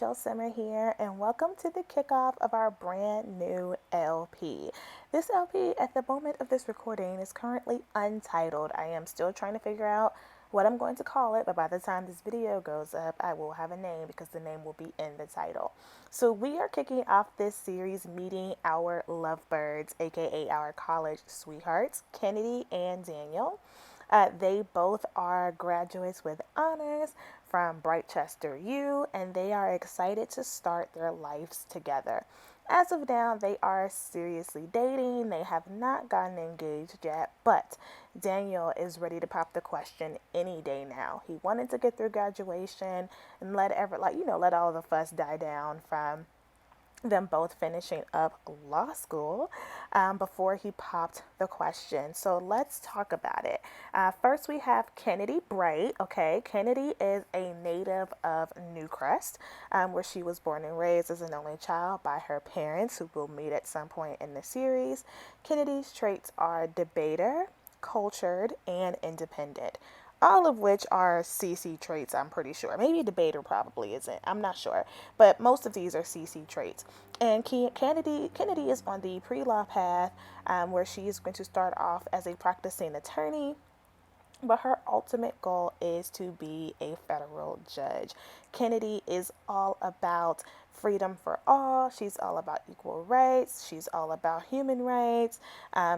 Michelle Simmer here, and welcome to the kickoff of our brand new LP. This LP, at the moment of this recording, is currently untitled. I am still trying to figure out what I'm going to call it, but by the time this video goes up, I will have a name because the name will be in the title. So, we are kicking off this series meeting our lovebirds, aka our college sweethearts, Kennedy and Daniel. They both are graduates with honors from Britchester U, and they are excited to start their lives together. As of now, they are seriously dating. They have not gotten engaged yet, but Daniel is ready to pop the question any day now. He wanted to get through graduation and let all the fuss die down from them both finishing up law school before he popped the question. So let's talk about it. First, we have Kennedy Bright. Okay, Kennedy is a native of Newcrest, where she was born and raised as an only child by her parents, who will meet at some point in the series. Kennedy's traits are debater, cultured, and independent, all of which are CC traits, I'm pretty sure. Maybe debater probably isn't. I'm not sure. But most of these are CC traits. And Kennedy is on the pre-law path, where she is going to start off as a practicing attorney, but her ultimate goal is to be a federal judge. Kennedy is all about freedom for all. She's all about equal rights. She's all about human rights.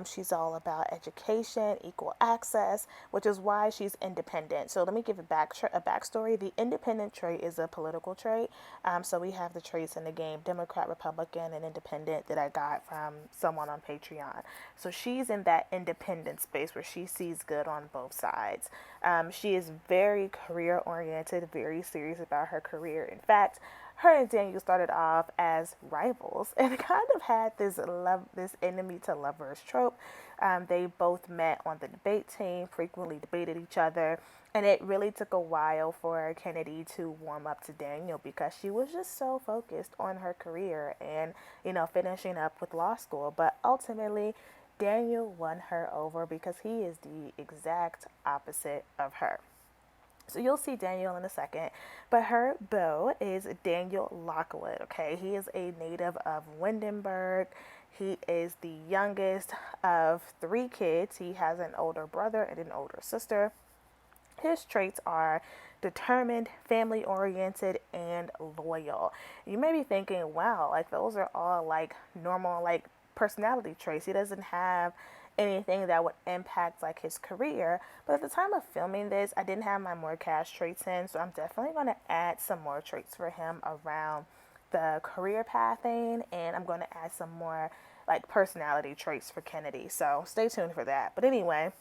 She's all about education, equal access, which is why she's independent. So let me give a backstory. The independent trait is a political trait. So we have the traits in the game: Democrat, Republican, and independent, that I got from someone on Patreon. So she's in that independent space where she sees good on both sides. She is very career oriented, very serious about her career. In fact, her and Daniel started off as rivals and kind of had this enemy to lovers trope. They both met on the debate team, frequently debated each other, and it really took a while for Kennedy to warm up to Daniel because she was just so focused on her career and, finishing up with law school. But ultimately, Daniel won her over because he is the exact opposite of her. So you'll see Daniel in a second, but her beau is Daniel Lockwood. Okay, he is a native of Windenberg. He is the youngest of three kids. He has an older brother and an older sister. His traits are determined, family oriented, and loyal. You may be thinking, wow, like those are all like normal, like personality traits. He doesn't have anything that would impact like his career. But at the time of filming this, I didn't have my more cash traits in, so I'm definitely going to add some more traits for him around the career pathing, and I'm going to add some more like personality traits for Kennedy. So stay tuned for that. But anyway,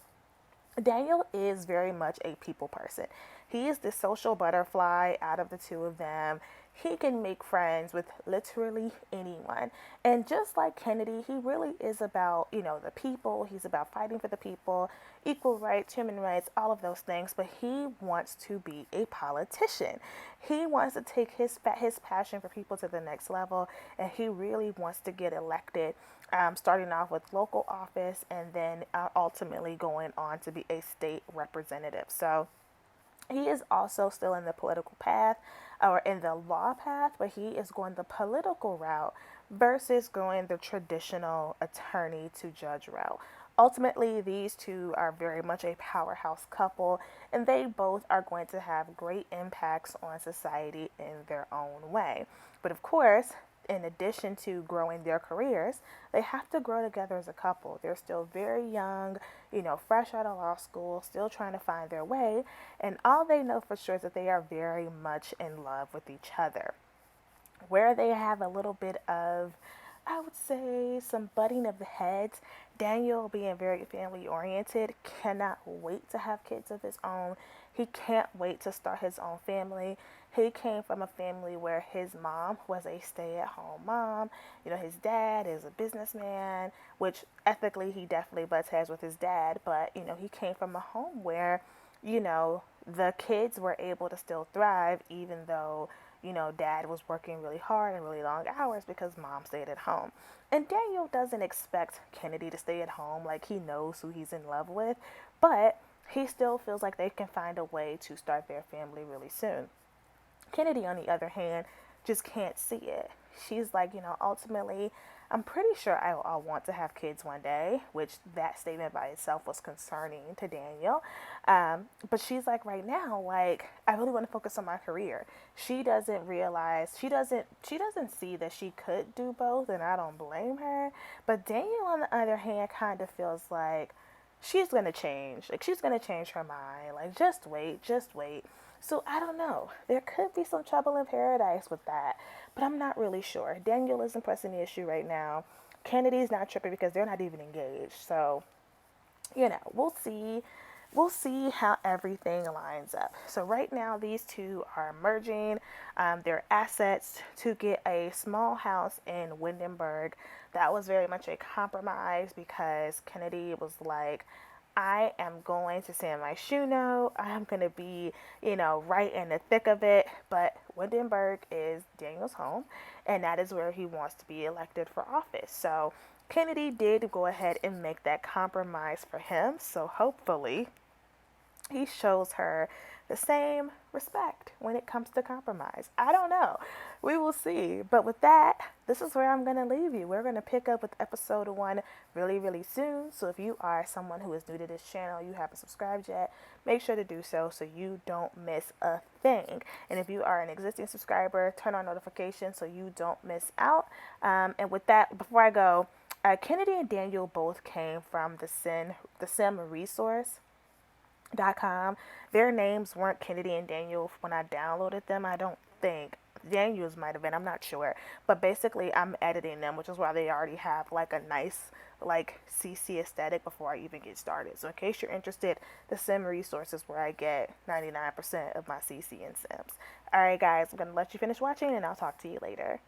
Daniel is very much a people person. He is the social butterfly out of the two of them. He can make friends with literally anyone. And just like Kennedy, he really is about, the people. He's about fighting for the people, equal rights, human rights, all of those things. But he wants to be a politician. He wants to take his passion for people to the next level. And he really wants to get elected, starting off with local office and then ultimately going on to be a state representative. So he is also still in the political path or in the law path, but he is going the political route versus going the traditional attorney to judge route. Ultimately, these two are very much a powerhouse couple, and they both are going to have great impacts on society in their own way. But of course, in addition to growing their careers, they have to grow together as a couple. They're still very young, fresh out of law school, still trying to find their way. And all they know for sure is that they are very much in love with each other. Where they have a little bit of, I would say, some butting of the heads. Daniel, being very family oriented, cannot wait to have kids of his own. He can't wait to start his own family. He came from a family where his mom was a stay-at-home mom. His dad is a businessman, which ethically he definitely butts heads with his dad. But, he came from a home where, the kids were able to still thrive even though, dad was working really hard and really long hours because mom stayed at home. And Daniel doesn't expect Kennedy to stay at home, like he knows who he's in love with, but he still feels like they can find a way to start their family really soon. Kennedy, on the other hand, just can't see it. She's like, ultimately, I'm pretty sure I'll want to have kids one day, which that statement by itself was concerning to Daniel. But she's like, right now, like, I really want to focus on my career. She doesn't realize, she doesn't see that she could do both, and I don't blame her. But Daniel, on the other hand, kind of feels like she's going to change. Like, she's going to change her mind. Like, just wait, just wait. So I don't know. There could be some trouble in paradise with that, but I'm not really sure. Daniel isn't pressing the issue right now. Kennedy's not tripping because they're not even engaged. So, we'll see. We'll see how everything lines up. So right now, these two are merging their assets to get a small house in Windenberg. That was very much a compromise because Kennedy was like, I am going to send my shoe note. I'm going to be, right in the thick of it. But Windenberg is Daniel's home, and that is where he wants to be elected for office. So Kennedy did go ahead and make that compromise for him. So hopefully he shows her the same respect when it comes to compromise. I don't know. We will see. But with that, this is where I'm going to leave you. We're going to pick up with episode 1 really, really soon. So if you are someone who is new to this channel, you haven't subscribed yet, make sure to do so you don't miss a thing. And if you are an existing subscriber, turn on notifications so you don't miss out. And with that, before I go, Kennedy and Daniel both came from the Sim Resource.com. Their names weren't Kennedy and Daniel when I downloaded them. I don't think. Daniel's might have been. I'm not sure. But basically, I'm editing them, which is why they already have like a nice like CC aesthetic before I even get started. So in case you're interested, the Sim Resource is where I get 99% of my CC and Sims. All right, guys, I'm going to let you finish watching, and I'll talk to you later.